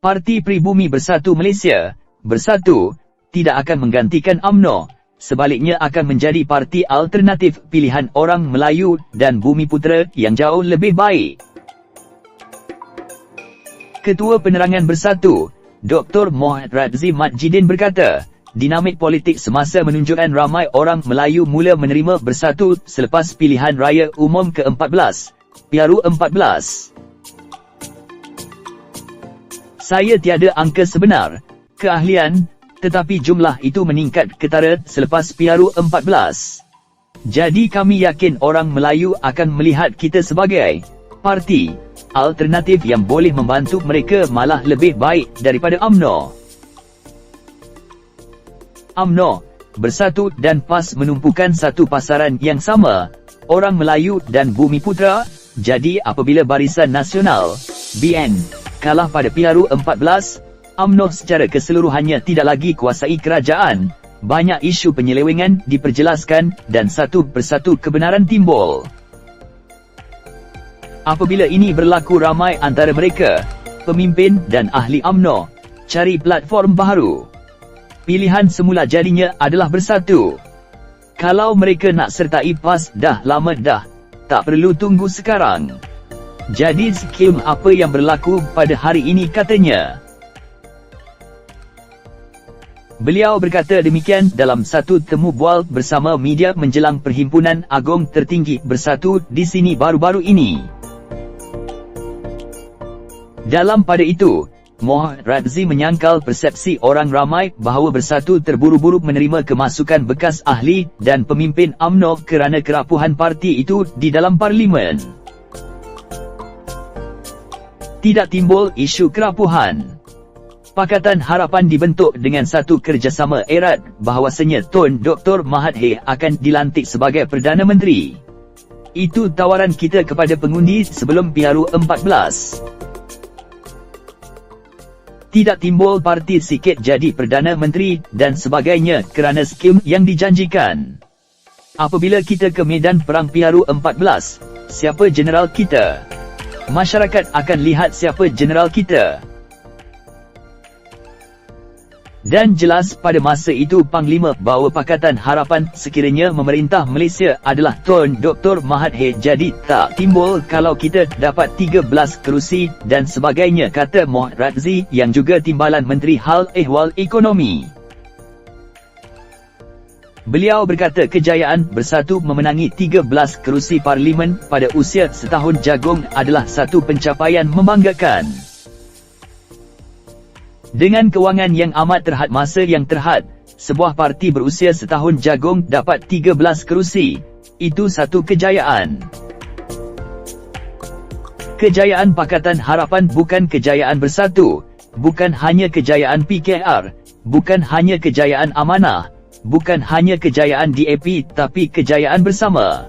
Parti Pribumi Bersatu Malaysia, Bersatu, tidak akan menggantikan UMNO, sebaliknya akan menjadi parti alternatif pilihan orang Melayu dan Bumiputera yang jauh lebih baik. Ketua Penerangan Bersatu, Dr. Mohd Razli Majidin berkata, dinamik politik semasa menunjukkan ramai orang Melayu mula menerima Bersatu selepas pilihan raya umum ke-14, PRU 14. Saya tiada angka sebenar, keahlian, tetapi jumlah itu meningkat ketara selepas PRU 14. Jadi kami yakin orang Melayu akan melihat kita sebagai parti alternatif yang boleh membantu mereka malah lebih baik daripada UMNO. UMNO, Bersatu dan PAS menumpukan satu pasaran yang sama, orang Melayu dan Bumiputera. Jadi apabila Barisan Nasional, BN, kalah pada PRU 14, UMNO secara keseluruhannya tidak lagi kuasai kerajaan, banyak isu penyelewengan diperjelaskan dan satu persatu kebenaran timbul. Apabila ini berlaku, ramai antara mereka, pemimpin dan ahli UMNO, cari platform baru. Pilihan semula jadinya adalah Bersatu. Kalau mereka nak sertai PAS dah lama dah, tak perlu tunggu sekarang. Jadi skim apa yang berlaku pada hari ini, katanya. Beliau berkata demikian dalam satu temu bual bersama media menjelang Perhimpunan Agung Tertinggi Bersatu di sini baru-baru ini. Dalam pada itu, Mohd Razli menyangkal persepsi orang ramai bahawa Bersatu terburu-buru menerima kemasukan bekas ahli dan pemimpin UMNO kerana kerapuhan parti itu di dalam parlimen. Tidak timbul isu kerapuhan. Pakatan Harapan dibentuk dengan satu kerjasama erat bahawasanya Tun Dr. Mahathir akan dilantik sebagai Perdana Menteri. Itu tawaran kita kepada pengundi sebelum PRU 14. Tidak timbul parti sikit jadi Perdana Menteri dan sebagainya kerana skim yang dijanjikan. Apabila kita ke medan perang PRU 14, siapa jeneral kita? Masyarakat akan lihat siapa jeneral kita. Dan jelas pada masa itu Panglima bahawa Pakatan Harapan sekiranya memerintah Malaysia adalah Tun Dr. Mahathir, jadi tak timbul kalau kita dapat 13 kerusi dan sebagainya, kata Mohd Razli yang juga Timbalan Menteri Hal Ehwal Ekonomi. Beliau berkata kejayaan Bersatu memenangi 13 kerusi parlimen pada usia setahun jagung adalah satu pencapaian membanggakan. Dengan kewangan yang amat terhad masa yang terhad, sebuah parti berusia setahun jagung dapat 13 kerusi. Itu satu kejayaan. Kejayaan Pakatan Harapan bukan kejayaan Bersatu, bukan hanya kejayaan PKR, bukan hanya kejayaan Amanah, bukan hanya kejayaan DAP, tapi kejayaan bersama.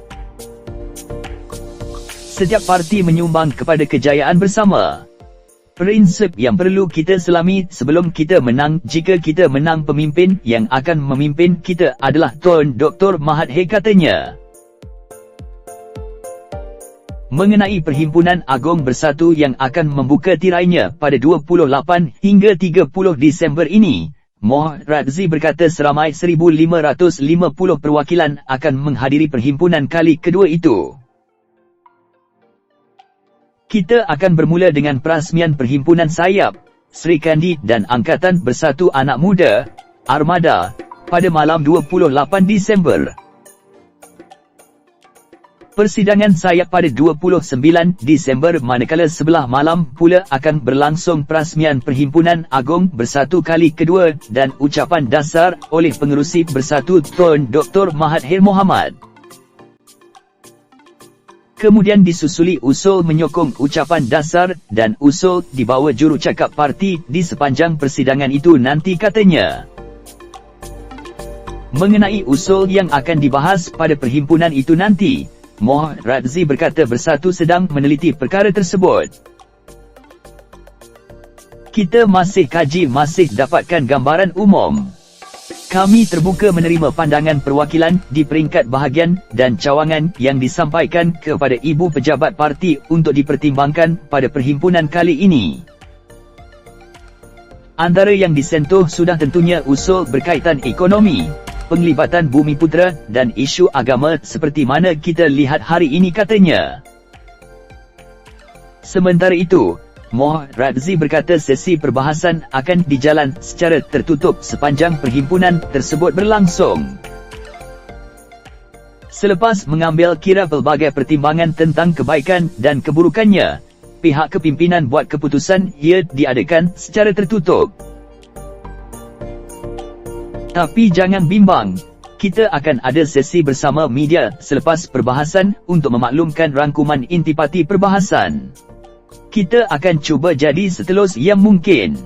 Setiap parti menyumbang kepada kejayaan bersama. Prinsip yang perlu kita selami sebelum kita menang. Jika kita menang, pemimpin yang akan memimpin kita adalah Tun Dr. Mahathir, katanya. Mengenai Perhimpunan Agung Bersatu yang akan membuka tirainya pada 28 hingga 30 Disember ini, Mohd Razli berkata seramai 1,550 perwakilan akan menghadiri perhimpunan kali kedua itu. Kita akan bermula dengan perasmian Perhimpunan Sayap, Sri Kandi dan Angkatan Bersatu Anak Muda, Armada, pada malam 28 Disember. Persidangan Sayap pada 29 Disember, manakala sebelah malam pula akan berlangsung perasmian Perhimpunan Agung Bersatu kali kedua dan ucapan dasar oleh pengerusi Bersatu Tun Dr. Mahathir Mohamad. Kemudian disusuli usul menyokong ucapan dasar dan usul dibawa jurucakap parti di sepanjang persidangan itu nanti, katanya. Mengenai usul yang akan dibahas pada perhimpunan itu nanti, Mohd Razli berkata Bersatu sedang meneliti perkara tersebut. Kita masih kaji, masih dapatkan gambaran umum. Kami terbuka menerima pandangan perwakilan di peringkat bahagian dan cawangan yang disampaikan kepada ibu pejabat parti untuk dipertimbangkan pada perhimpunan kali ini. Antara yang disentuh sudah tentunya usul berkaitan ekonomi, penglibatan Bumiputera dan isu agama seperti mana kita lihat hari ini katanya. Sementara itu, Moh Razzi berkata sesi perbahasan akan dijalan secara tertutup sepanjang perhimpunan tersebut berlangsung. Selepas mengambil kira pelbagai pertimbangan tentang kebaikan dan keburukannya, pihak kepimpinan buat keputusan ia diadakan secara tertutup. Tapi jangan bimbang, kita akan ada sesi bersama media selepas perbahasan untuk memaklumkan rangkuman intipati perbahasan. Kita akan cuba jadi setelus yang mungkin.